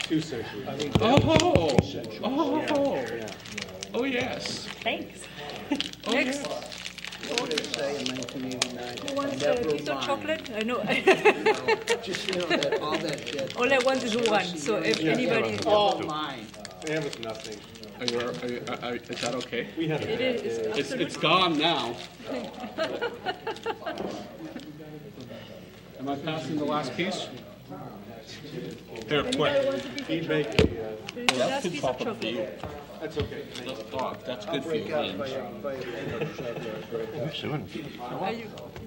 2 centuries. Oh, yes. Thanks. Oh, Next. yes. What did it say in 1989? Who wants a Never piece of mind. chocolate? I know. Just, that, all that shit. All I want is one. So if anybody, Never mind. They have us nothing. Is that okay? We had it is. It's gone now. Am I passing the last piece? Here, quick. Feed bake. The last piece of chocolate. That's okay. That's good for you.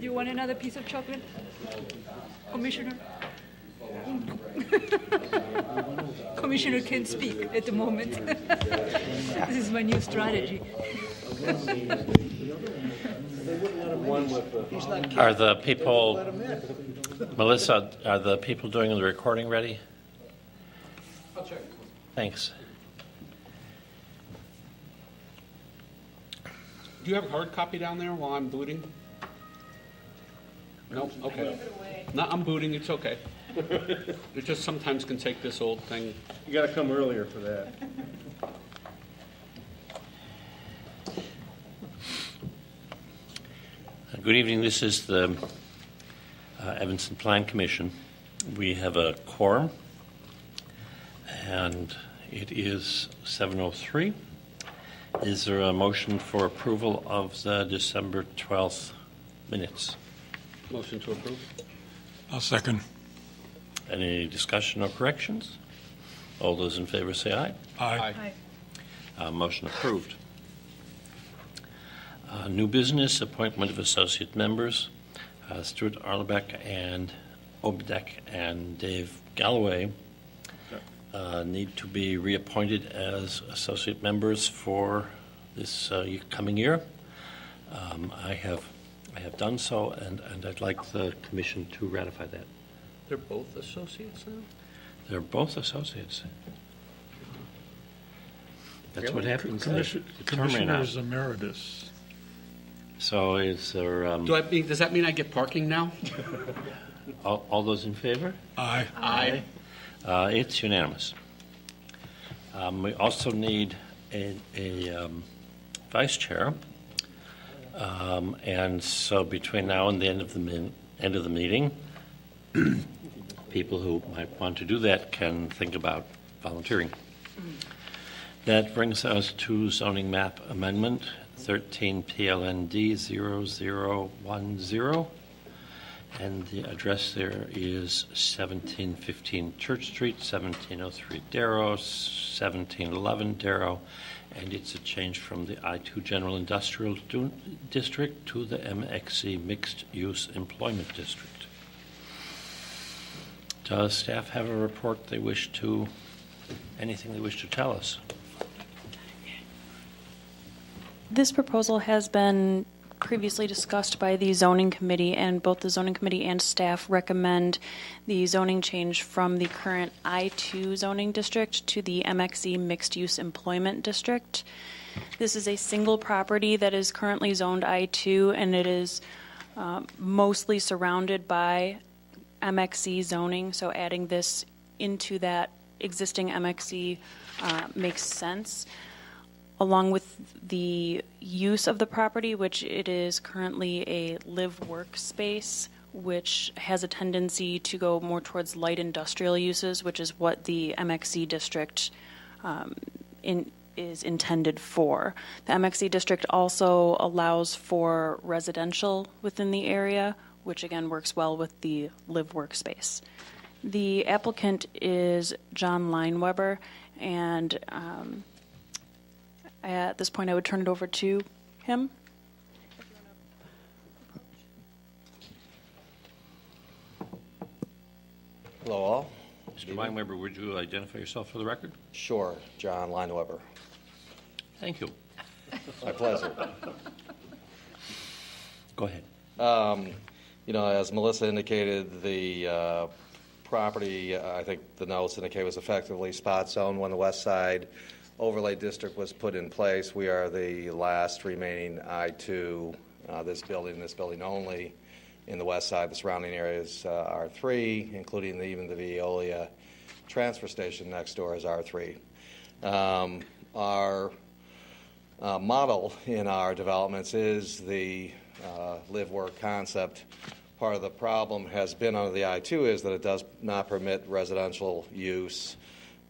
You want another piece of chocolate, Commissioner? Commissioner can't speak at the moment. This is my new strategy. Are the people, Melissa, are the people doing the recording ready? I'll check. Thanks. Do you have a hard copy down there while I'm booting? No? Okay. No, I'm booting. It's okay. It just sometimes can take this old thing. You got to come earlier for that. Good evening. This is the Evanston Plan Commission. We have a quorum, and it is 7:03. Is there a motion for approval of the December 12th minutes? Motion to approve. I'll second. Any discussion or corrections? All those in favor say aye. Aye. Motion approved. New business, appointment of associate members. Stuart Arlebeck and Obdek and Dave Galloway need to be reappointed as associate members for this coming year. I have done so, and I'd like the commission to ratify that. They're both associates now? They're both associates. That's what Really? happens. Commissioners emeritus. So is there, Does that mean I get parking now? all those in favor? Aye. Aye. It's unanimous. We also need a vice chair, and so between now and the end of the meeting, people who might want to do that can think about volunteering. That brings us to zoning map amendment 13 PLND 0010. And the address there is 1715 Church Street, 1703 Darrow, 1711 Darrow, and it's a change from the I-2 General Industrial District to the MXC Mixed Use Employment District. Does staff have a report anything they wish to tell us? This proposal has been previously discussed by the zoning committee, and both the zoning committee and staff recommend the zoning change from the current I-2 zoning district to the MXE Mixed Use Employment District. This is a single property that is currently zoned I-2, and it is mostly surrounded by MXE zoning, so adding this into that existing MXE makes sense. Along with the use of the property, which it is currently a live-work space, which has a tendency to go more towards light industrial uses, which is what the MXC district is intended for. The MXC district also allows for residential within the area, which again works well with the live-work space. The applicant is John Lineweber, and at this point, I would turn it over to him. Hello, all. Mr. Lineweber, would you identify yourself for the record? Sure, John Lineweber. Thank you. My pleasure. Go ahead. As Melissa indicated, the property, I think the notes indicate, was effectively spot zone when the west side overlay district was put in place. We are the last remaining I-2, this building only. In the west side, the surrounding areas are 3, including even the Veolia transfer station next door is R3. Our model in our developments is the live-work concept. Part of the problem has been under the I-2 is that it does not permit residential use,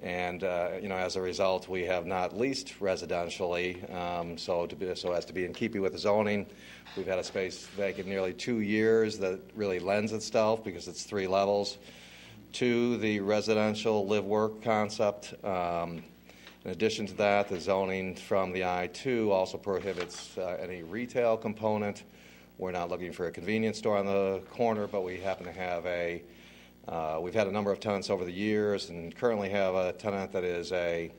and as a result, we have not leased residentially. So as to be in keeping with the zoning, we've had a space vacant nearly 2 years that really lends itself, because it's 3 levels, to the residential live-work concept. In addition to that, the zoning from the I-2 also prohibits any retail component. We're not looking for a convenience store on the corner, but we happen to have we've had a number of tenants over the years, and currently have a tenant that is a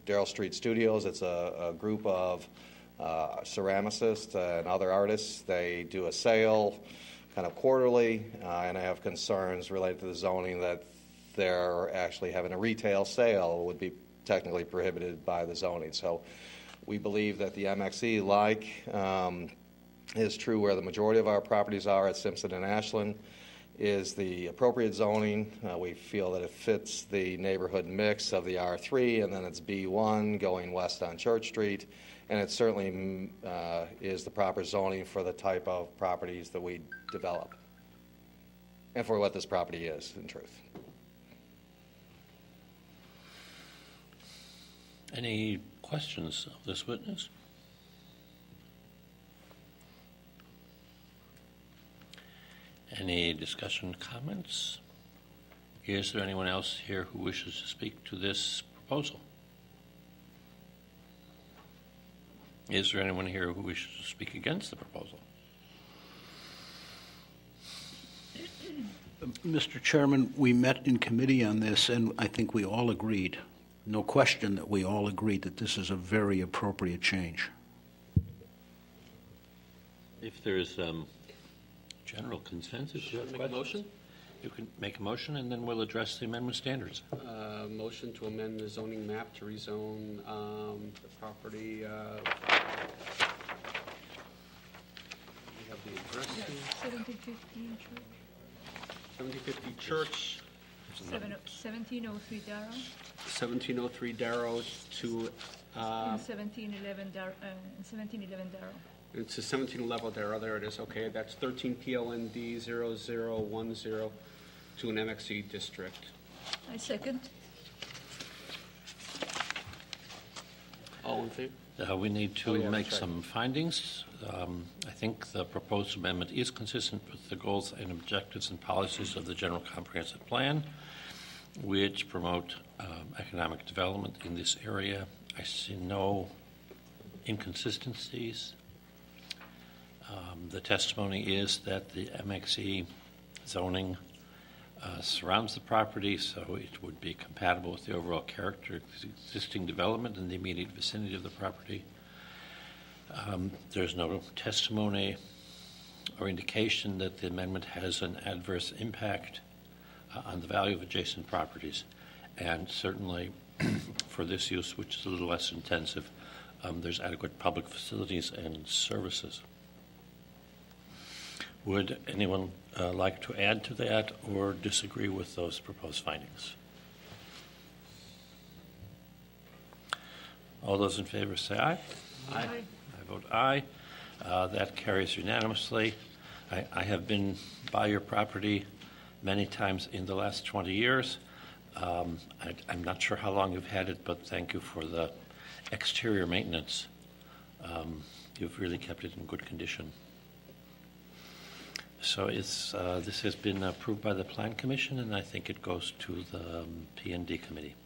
Darrell Street Studios. It's a group of ceramicists and other artists. They do a sale kind of quarterly, and I have concerns related to the zoning that they're actually having a retail sale would be technically prohibited by the zoning. So we believe that the MXE, is true where the majority of our properties are at Simpson and Ashland, is the appropriate zoning. We feel that it fits the neighborhood mix of the R3, and then it's B1 going west on Church Street, and it certainly is the proper zoning for the type of properties that we develop, and for what this property is, in truth. Any questions of this witness? Any discussion, comments? Is there anyone else here who wishes to speak to this proposal? Is there anyone here who wishes to speak against the proposal? Mr. Chairman, we met in committee on this, and I think we all agreed, no question that we all agreed that this is a very appropriate change. If there is general consensus, Should I make a motion? You can make a motion, and then we'll address the amendment standards. Motion to amend the zoning map to rezone the property. We have the address here. 1715 7050 Church, Church. 1703 Darrow. 1703 Darrow to, And 1711 Darrow. it's a 1711 Darrow, there it is, okay, that's 13 PLND 0010 to an MXE district. I second. All in favor? We need to Oh, yeah, make that's right. some findings. I think the proposed amendment is consistent with the goals and objectives and policies of the General Comprehensive Plan, which promote economic development in this area. I see no inconsistencies. The testimony is that the MXE zoning surrounds the property, so it would be compatible with the overall character of the existing development in the immediate vicinity of the property. There's no testimony or indication that the amendment has an adverse impact on the value of adjacent properties, and certainly for this use, which is a little less intensive, there's adequate public facilities and services. Would anyone like to add to that or disagree with those proposed findings? All those in favor say aye. Aye. I vote aye. That carries unanimously. I have been by your property many times in the last 20 years. I'm not sure how long you've had it, but thank you for the exterior maintenance. You've really kept it in good condition. So this has been approved by the Plan Commission, and I think it goes to the P&D Committee.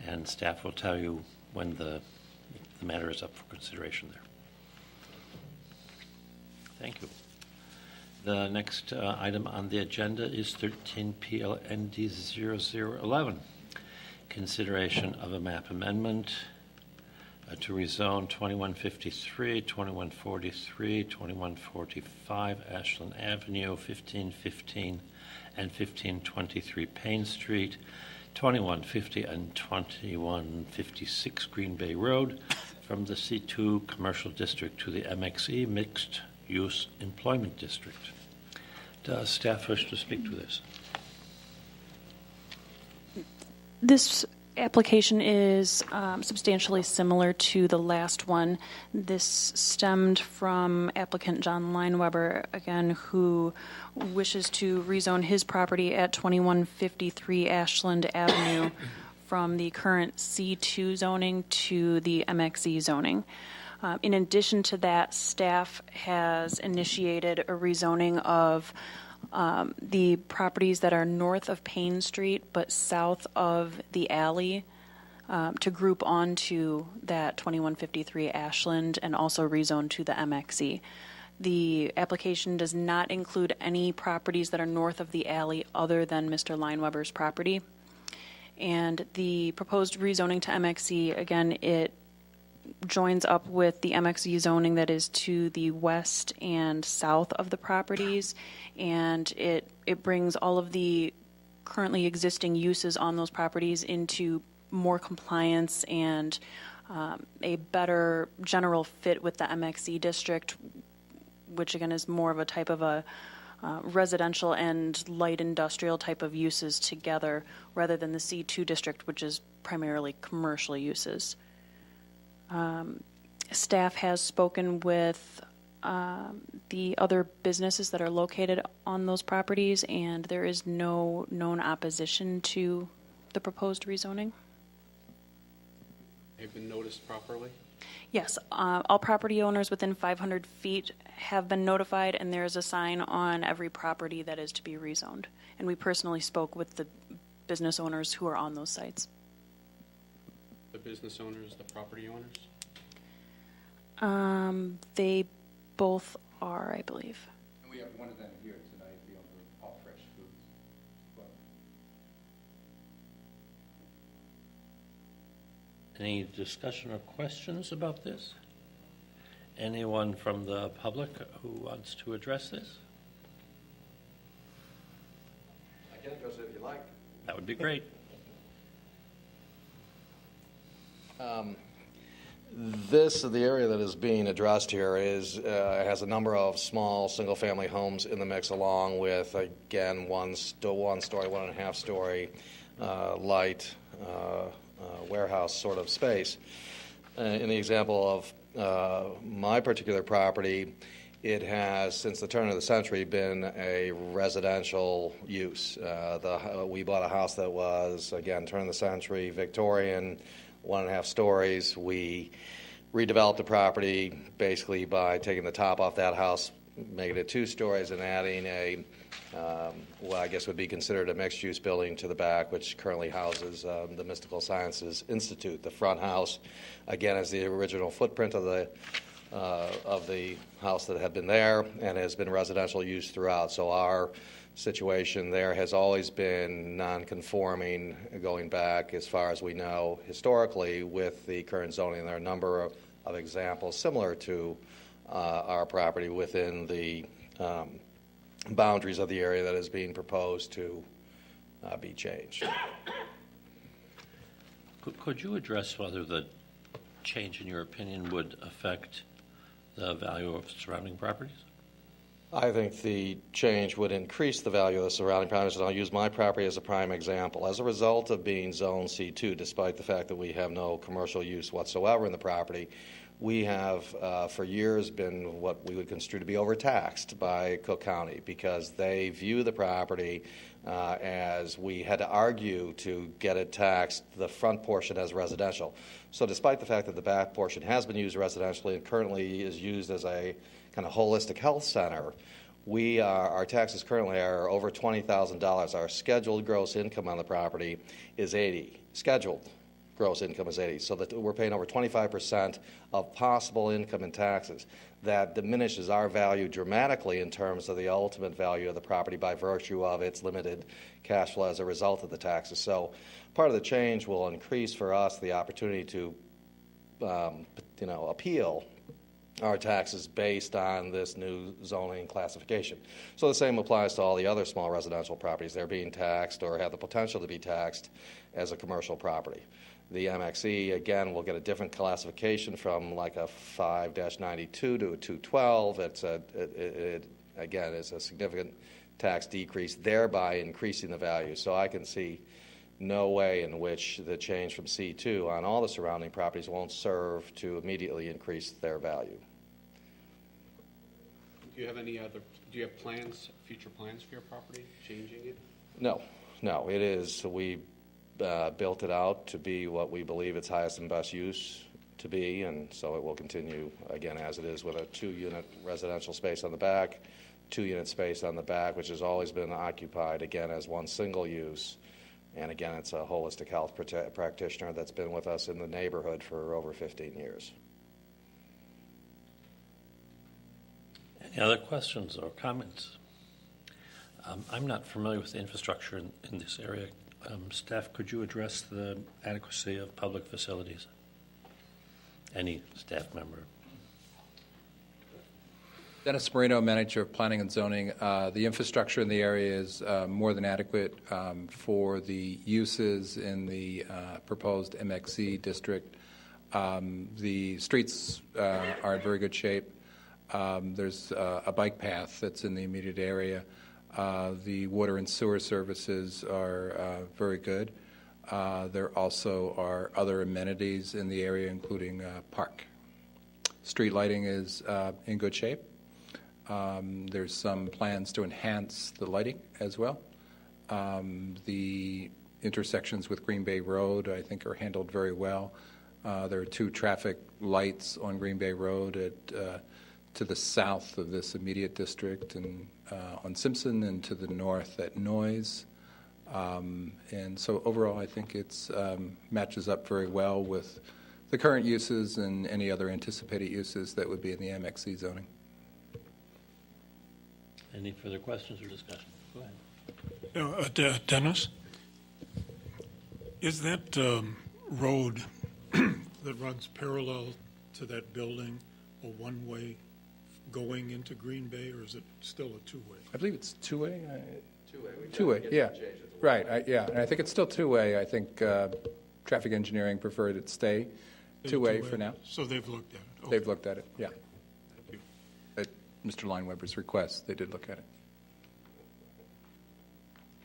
And staff will tell you when the matter is up for consideration there. Thank you. The next item on the agenda is 13 PLND 0011, consideration of a map amendment to rezone 2153, 2143, 2145 Ashland Avenue, 1515 and 1523 Payne Street, 2150 and 2156 Green Bay Road from the C2 Commercial District to the MXE Mixed Use Employment District. Does staff wish to speak to this? This application is substantially similar to the last one. This stemmed from applicant John Lineweber, again, who wishes to rezone his property at 2153 Ashland Avenue from the current C2 zoning to the MXE zoning. In addition to that, staff has initiated a rezoning of the properties that are north of Payne Street but south of the alley to group onto that 2153 Ashland and also rezone to the MXE. The application does not include any properties that are north of the alley other than Mr. Lineweber's property. And the proposed rezoning to MXE, again, it joins up with the MXE zoning that is to the west and south of the properties, and it brings all of the currently existing uses on those properties into more compliance and a better general fit with the MXE district, which again is more of a type of a residential and light industrial type of uses together, rather than the C2 district, which is primarily commercial uses. Staff has spoken with the other businesses that are located on those properties, and there is no known opposition to the proposed rezoning. They've been noticed properly? Yes, all property owners within 500 feet have been notified, and there is a sign on every property that is to be rezoned. And we personally spoke with the business owners who are on those sites. The business owners, the property owners? They both are, I believe. And we have one of them here tonight, the owner of All Fresh Foods. Well, Any discussion or questions about this? Anyone from the public who wants to address this? I can address it if you like. That would be great. The area that is being addressed here has a number of small single-family homes in the mix, along with, again, one story, 1.5 story light warehouse sort of space. In the example of my particular property, it has, since the turn of the century, been a residential use. We bought a house that was, again, turn of the century, Victorian, 1.5 stories. We redeveloped the property basically by taking the top off that house, making it 2 stories, and adding what I guess would be considered a mixed-use building to the back, which currently houses the Mystical Sciences Institute. The front house, again, is the original footprint of the house that had been there and has been residential use throughout. So our situation there has always been non-conforming going back, as far as we know, historically with the current zoning. There are a number of examples similar to our property within the boundaries of the area that is being proposed to be changed. Could you address whether the change, in your opinion, would affect the value of surrounding properties? I think the change would increase the value of the surrounding properties, and I'll use my property as a prime example. As a result of being Zone C2, despite the fact that we have no commercial use whatsoever in the property, we have for years been what we would construe to be overtaxed by Cook County, because they view the property as we had to argue to get it taxed, the front portion as residential. So despite the fact that the back portion has been used residentially and currently is used as a kind of holistic health center, our taxes currently are over $20,000. Our scheduled gross income on the property is $80,000. Scheduled gross income is $80,000, so that we're paying over 25% of possible income in taxes. That diminishes our value dramatically in terms of the ultimate value of the property by virtue of its limited cash flow as a result of the taxes. So part of the change will increase for us the opportunity to appeal our taxes based on this new zoning classification. So the same applies to all the other small residential properties. They're being taxed or have the potential to be taxed as a commercial property. The MXE, again, will get a different classification from like a 5-92 to a 212. Again, is a significant tax decrease, thereby increasing the value. So I can see no way in which the change from C2 on all the surrounding properties won't serve to immediately increase their value. Do you have any other, do you have plans, future plans for your property, changing it? No, it is, we built it out to be what we believe its highest and best use to be, and so it will continue, again, as it is, with a 2-unit residential space on the back, 2-unit space on the back, which has always been occupied, again, as one single use. And again, it's a holistic health practitioner that's been with us in the neighborhood for over 15 years. Any other questions or comments? I'm not familiar with the infrastructure in this area. Staff, could you address the adequacy of public facilities? Any staff member? Dennis Marino, Manager of Planning and Zoning. The infrastructure in the area is more than adequate for the uses in the proposed MXC district. The streets are in very good shape. There's a bike path that's in the immediate area. The water and sewer services are very good. There also are other amenities in the area, including park. Street lighting is in good shape. There's some plans to enhance the lighting as well. The intersections with Green Bay Road, I think, are handled very well. There are 2 traffic lights on Green Bay Road to the south of this immediate district, and on Simpson, and to the north at Noyes. And so overall, I think it's matches up very well with the current uses and any other anticipated uses that would be in the MXC zoning. Any further questions or discussion? Go ahead. Dennis, is that road that runs parallel to that building a one-way going into Green Bay, or is it still a two-way? I believe it's two-way. Two-way. Yeah. Right. Yeah, and I think it's still two-way. I think traffic engineering preferred it stay two-way for now. So they've looked at it. Okay. They've looked at it. Yeah. Thank you. At Mr. Lineweber's request, they did look at it.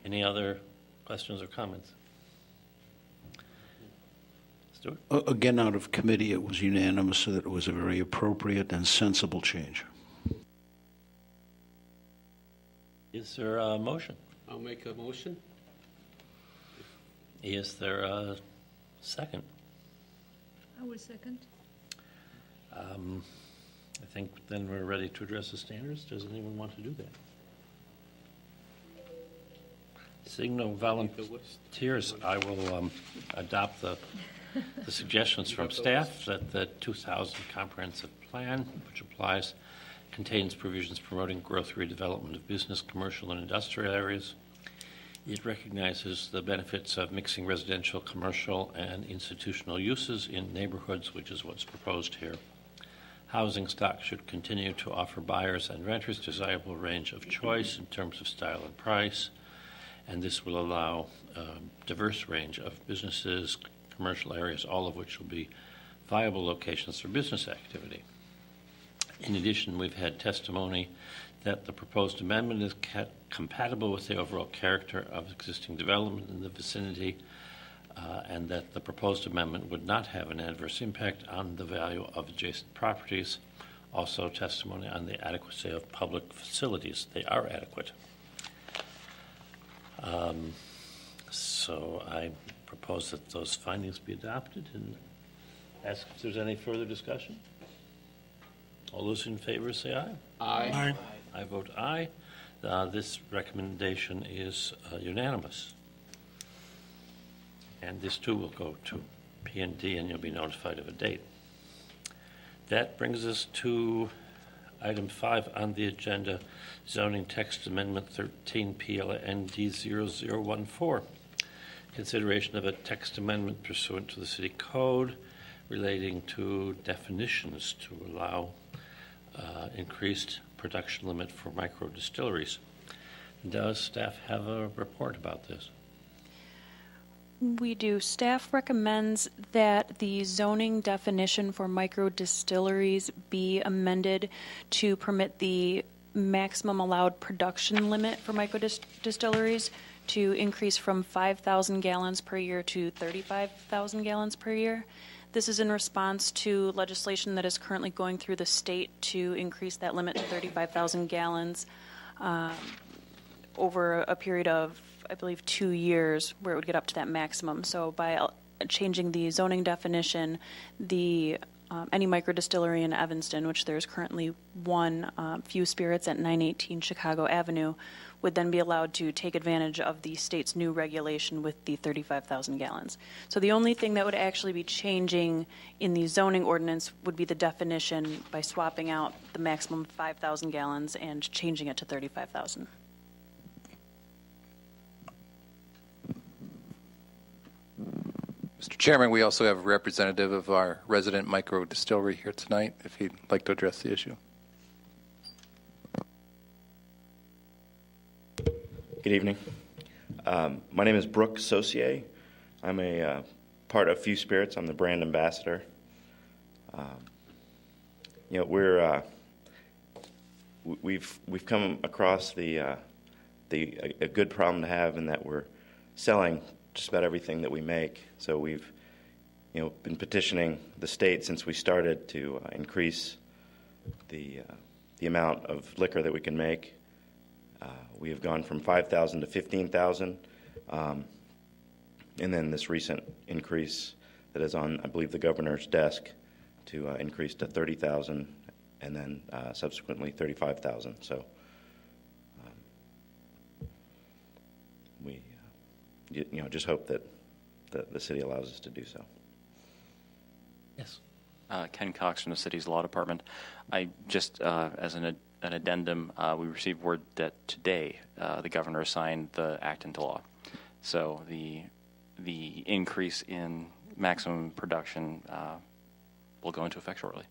Any other questions or comments? Stuart? Again, out of committee, it was unanimous that it was a very appropriate and sensible change. Is there a motion? I'll make a motion. Is there a second? I will second. I think then we're ready to address the standards. Does anyone want to do that? Seeing no volunteers, I will adopt the suggestions from staff that the 2000 comprehensive plan, which applies, contains provisions promoting growth redevelopment of business, commercial, and industrial areas. It recognizes the benefits of mixing residential, commercial, and institutional uses in neighborhoods, which is what's proposed here. Housing stock should continue to offer buyers and renters desirable range of choice in terms of style and price, and this will allow a diverse range of businesses, commercial areas, all of which will be viable locations for business activity. In addition, we've had testimony that the proposed amendment is compatible with the overall character of existing development in the vicinity, and that the proposed amendment would not have an adverse impact on the value of adjacent properties. Also, testimony on the adequacy of public facilities. They are adequate. So I propose that those findings be adopted and ask if there's any further discussion. All those in favor say aye. Aye. I vote aye. This recommendation is unanimous. And this too will go to P&D, and you'll be notified of a date. That brings us to item 5 on the agenda, zoning text amendment 13 PLND 0014. Consideration of a text amendment pursuant to the city code relating to definitions to allow increased production limit for micro distilleries. Does staff have a report about this? We do. Staff recommends that the zoning definition for micro distilleries be amended to permit the maximum allowed production limit for micro distilleries to increase from 5,000 gallons per year to 35,000 gallons per year. This is in response to legislation that is currently going through the state to increase that limit to 35,000 gallons over a period of, I believe, 2 years, where it would get up to that maximum. So by changing the zoning definition, the any microdistillery in Evanston, which there's currently one, Few Spirits at 918 Chicago Avenue, would then be allowed to take advantage of the state's new regulation with the 35,000 gallons. So the only thing that would actually be changing in the zoning ordinance would be the definition by swapping out the maximum 5,000 gallons and changing it to 35,000. Mr. Chairman, we also have a representative of our resident micro distillery here tonight, if he'd like to address the issue. Good evening. My name is Brooke Saucier. I'm a part of Few Spirits. I'm the brand ambassador. We've come across a good problem to have in that we're selling just about everything that we make. So we've been petitioning the state since we started to increase the amount of liquor that we can make. We have gone from 5,000 to 15,000, and then this recent increase that is on, I believe, the governor's desk to increase to 30,000, and then subsequently 35,000. So we just hope that the city allows us to do so. Yes. Ken Cox from the city's law department. I just, as an addendum, we received word that today the governor signed the act into law. So the increase in maximum production will go into effect shortly.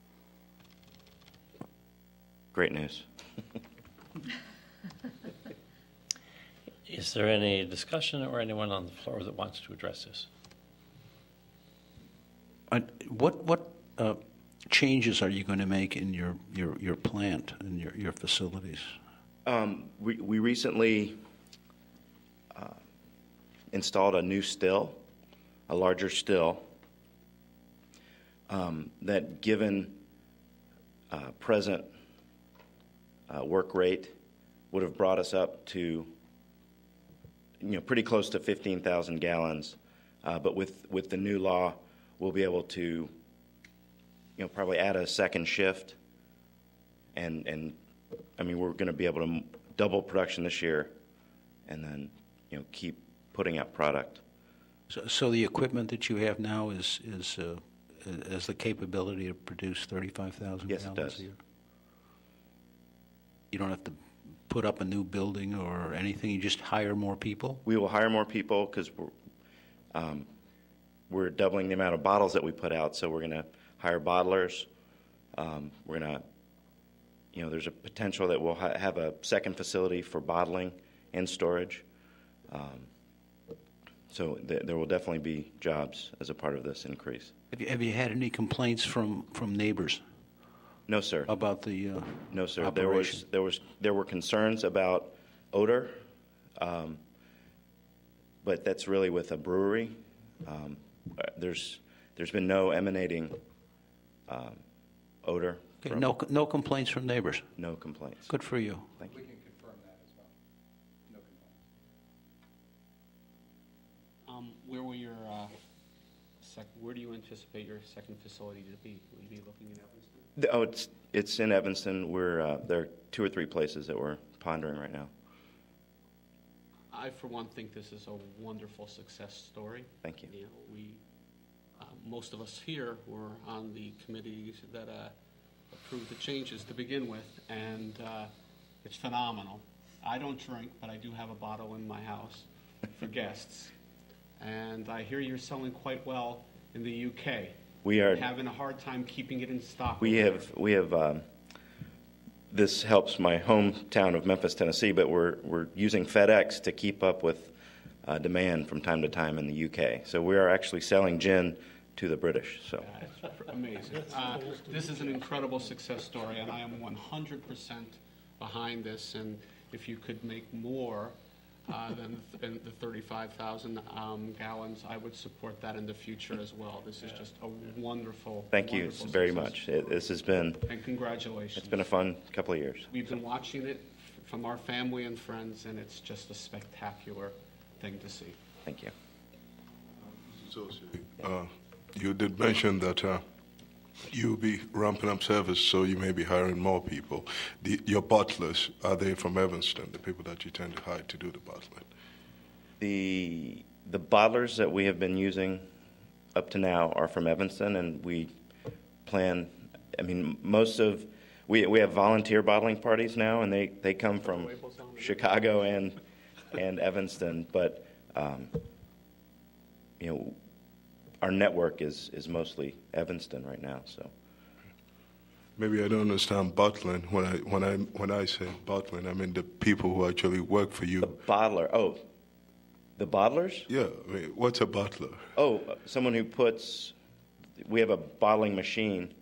Great news. Is there any discussion or anyone on the floor that wants to address this? What changes are you going to make in your plant and your facilities? We recently installed a new still, a larger still, that given present work rate would have brought us up to pretty close to 15,000 gallons. But with the new law, we'll be able to probably add a second shift, and I mean, we're going to be able to double production this year, and then keep putting out product. So the equipment that you have now has the capability to produce 35,000 Yes, gallons it does. a year? You don't have to put up a new building or anything. You just hire more people? We will hire more people because we're doubling the amount of bottles that we put out, so we're going to hire bottlers. We're going to, there's a potential that we'll have a second facility for bottling and storage. So there will definitely be jobs as a part of this increase. Have you had any complaints from neighbors? No, sir. About the No, sir. operation? There were concerns about odor, but that's really with a brewery. There's been no emanating odor. Okay, no complaints from neighbors? No complaints. Good for you. Thank you. We can confirm that as well. No complaints. Where do you anticipate your second facility to be? Will you be looking in Evanston? It's in Evanston. There are 2 or 3 places that we're pondering right now. I, for one, think this is a wonderful success story. Thank you. Most of us here were on the committees that approved the changes to begin with, and it's phenomenal. I don't drink, but I do have a bottle in my house for guests. And I hear you're selling quite well in the UK. We are having a hard time keeping it in stock. We have. This helps my hometown of Memphis, Tennessee, but we're using FedEx to keep up with demand from time to time in the UK. So we are actually selling gin to the British. So it's amazing. This is an incredible success story, and I am 100% behind this. And if you could make more than the 35,000 gallons. I would support that in the future as well. This is just a wonderful. Thank you wonderful very success. much. This has been, And congratulations. it's been a fun couple of years. We've been watching it from our family and friends, and it's just a spectacular thing to see. Thank you. You did mention that you'll be ramping up service, so you may be hiring more people. Your butlers, are they from Evanston, the people that you tend to hire to do the bottling? The bottlers that we have been using up to now are from Evanston, and we plan, I mean, we have volunteer bottling parties now, and they come from Chicago and Evanston, but our network is mostly Evanston right now. So Maybe I don't understand bottling. When I say bottling, I mean the people who actually work for you. the bottler. Oh, the bottlers? Yeah, I mean, what's a bottler? Oh, someone who puts. We have a bottling machine,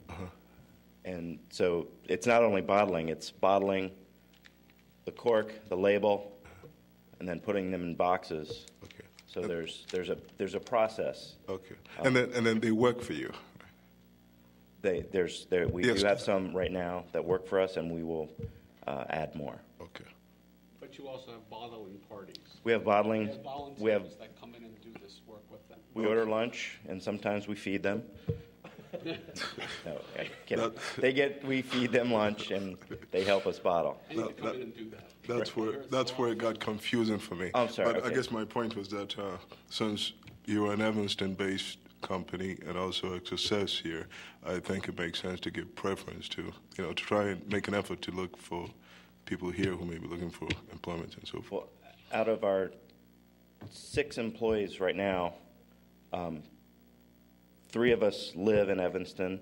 and so it's not only bottling; it's bottling the cork, the label, and then putting them in boxes. Okay. So there's a process. Okay. And then they work for you. We Yes. do have some right now that work for us, and we will add more. Okay. But you also have bottling parties. We have bottling. We have volunteers We have. that come in and do this work with them. We order lunch, and sometimes we feed them. No, I kid. We feed them lunch, and they help us bottle. I need to come in and do that. That's where it got confusing for me. Oh, I'm sorry, But I okay. guess my point was that since you're an Evanston-based company and also a success here, I think it makes sense to give preference to try and make an effort to look for people here who may be looking for employment and so forth. Well, out of our 6 employees right now, 3 of us live in Evanston.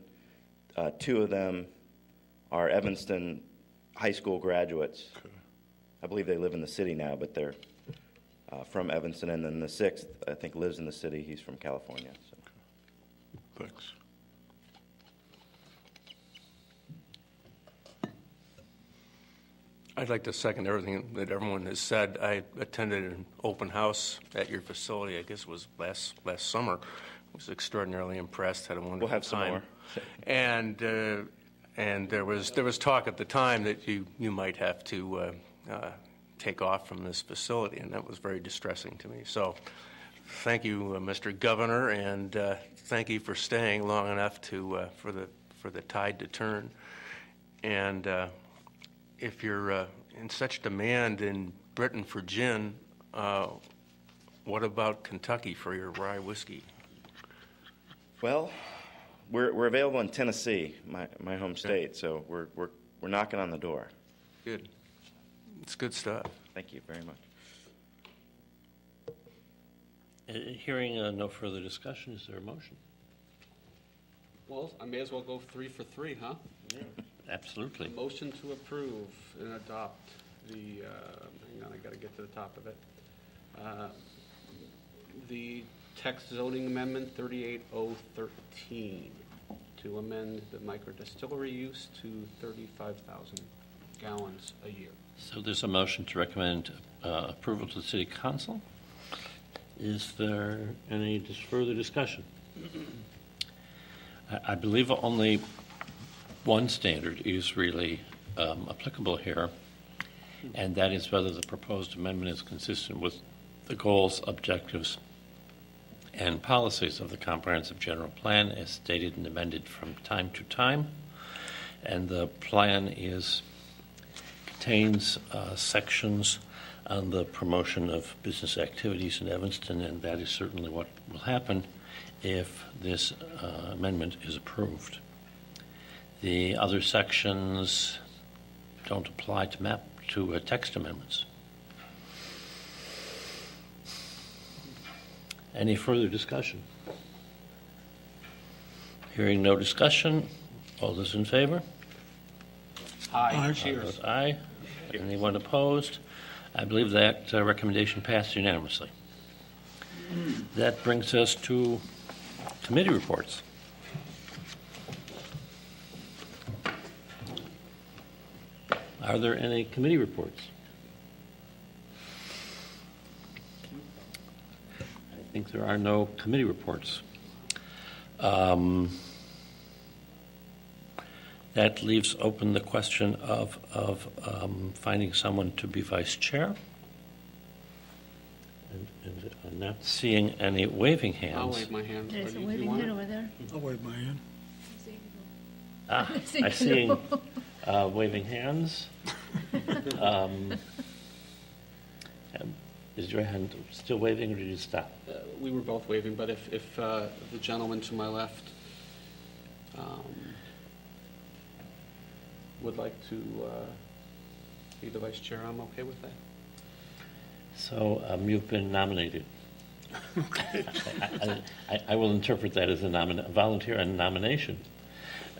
2 of them are Evanston high school graduates. Okay. I believe they live in the city now, but they're from Evanston. And then the 6th, I think, lives in the city. He's from California. So. Thanks. I'd like to second everything that everyone has said. I attended an open house at your facility, I guess it was last summer. I was extraordinarily impressed, had a wonderful We'll have some time. more. And there was talk at the time that you might have to take off from this facility, and that was very distressing to me. So thank you, Mr. Governor, and thank you for staying long enough for the tide to turn. And if you're in such demand in Britain for gin, what about Kentucky for your rye whiskey? Well, we're available in Tennessee, my home state. So we're knocking on the door. Good. It's good stuff. Thank you very much. Hearing no further discussion, is there a motion? Well, I may as well go 3 for 3, huh? Absolutely. Motion to approve and adopt the, hang on, I got to get to the top of it. The text zoning amendment 38013 to amend the microdistillery use to 35,000 gallons a year. So there's a motion to recommend approval to the City Council. Is there any further discussion? I believe only one standard is really applicable here, and that is whether the proposed amendment is consistent with the goals, objectives, and policies of the Comprehensive General Plan as stated and amended from time to time. And the plan contains sections on the promotion of business activities in Evanston, and that is certainly what will happen if this amendment is approved. The other sections don't apply to text amendments. Any further discussion? Hearing no discussion, all those in favor? Aye. All Cheers. those aye. Anyone opposed? I believe that recommendation passed unanimously. That brings us to committee reports. Are there any committee reports? think there are no committee reports. That leaves open the question of finding someone to be vice chair. And I'm not seeing any waving hands. I'll wave my hand. There's Or a you waving want hand it? over there. I'll wave my hand. I'm seeing waving hands. Is your hand still waving, or did you stop? We were both waving, but if the gentleman to my left would like to be the vice chair, I'm okay with that. So you've been nominated. I will interpret that as a volunteer and nomination.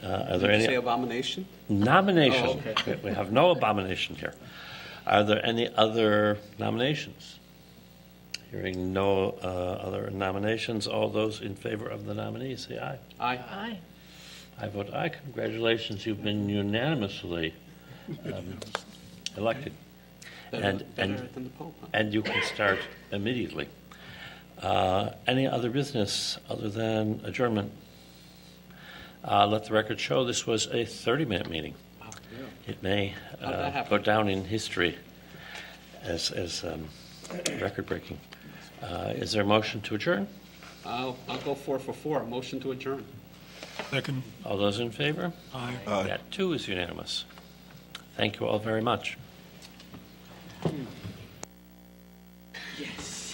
Are there Did you any say abomination? nomination? Oh, okay. We have no abomination here. Are there any other nominations? Hearing no other nominations, all those in favor of the nominee, say aye. Aye. Aye. I vote aye. Congratulations, you've been unanimously elected. Better than the Pope, huh? And you can start immediately. Any other business other than adjournment? Let the record show this was a 30-minute meeting. Wow, yeah. It may How'd that happen? go down in history as record-breaking. Is there a motion to adjourn? I'll go 4 for 4. A motion to adjourn. Second. All those in favor? Aye. That, too, is unanimous. Thank you all very much. Yes.